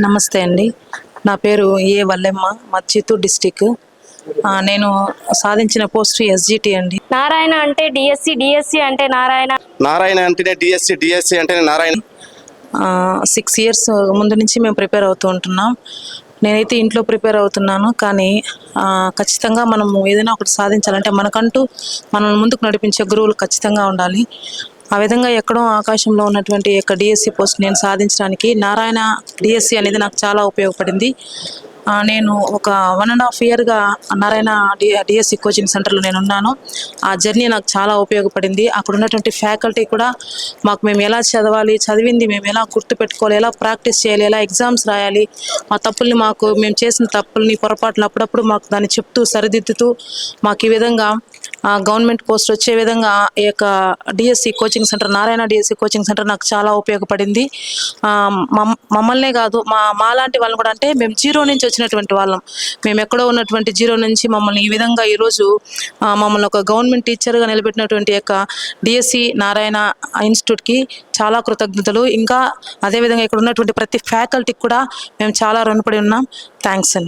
నమస్తే అండి. నా పేరు ఏ వల్లెమ్మ, మాది చిత్తూరు డిస్టిక్. నేను సాధించిన పోస్ట్ ఎస్జిటి అండి. నారాయణ అంటే డిఎస్సి, డిఎస్సి అంటే నారాయణ. నారాయణ అంటేనే డిఎస్సి, డిఎస్సి అంటేనే నారాయణ. 6 ఇయర్స్ ముందు నుంచి మేము ప్రిపేర్ అవుతూ ఉంటున్నాం. నేనైతే ఇంట్లో ప్రిపేర్ అవుతున్నాను, కానీ ఖచ్చితంగా మనము ఏదైనా ఒకటి సాధించాలంటే మనకంటూ మనల్ని ముందుకు నడిపించే గురువులు ఖచ్చితంగా ఉండాలి. ఆ విధంగా ఎక్కడో ఆకాశంలో ఉన్నటువంటి యొక్క డిఎస్సి పోస్ట్ నేను సాధించడానికి నారాయణ డిఎస్సి అనేది నాకు చాలా ఉపయోగపడింది. నేను ఒక 1.5 ఇయర్గా నారాయణ డిఎస్సి కోచింగ్ సెంటర్లో నేను ఉన్నాను. ఆ జర్నీ నాకు చాలా ఉపయోగపడింది. అక్కడ ఉన్నటువంటి ఫ్యాకల్టీ కూడా మేము ఎలా చదవాలి, చదివింది మేము ఎలా గుర్తుపెట్టుకోవాలి, ఎలా ప్రాక్టీస్ చేయాలి, ఎలా ఎగ్జామ్స్ రాయాలి, మా తప్పుల్ని మేము చేసిన తప్పుల్ని పొరపాట్లు అప్పుడప్పుడు మాకు దాన్ని చెప్తూ సరిదిద్దుతూ మాకు ఈ విధంగా గవర్నమెంట్ పోస్ట్ వచ్చే విధంగా ఈ యొక్క DSC coaching centre, Narayana DSC coaching centre నాకు చాలా ఉపయోగపడింది. మమ్మల్నే కాదు, మాలాంటి వాళ్ళని కూడా, అంటే మేము జీరో నుంచి వచ్చినటువంటి వాళ్ళం. మేము ఎక్కడో ఉన్నటువంటి జీరో నుంచి మమ్మల్ని ఈ విధంగా ఈరోజు మమ్మల్ని ఒక గవర్నమెంట్ టీచర్గా నిలబెట్టినటువంటి యొక్క డిఎస్సి నారాయణ ఇన్స్టిట్యూట్కి చాలా కృతజ్ఞతలు. ఇంకా అదేవిధంగా ఇక్కడ ఉన్నటువంటి ప్రతి ఫ్యాకల్టీకి కూడా మేము చాలా రుణపడి ఉన్నాం. థ్యాంక్స్ అండి.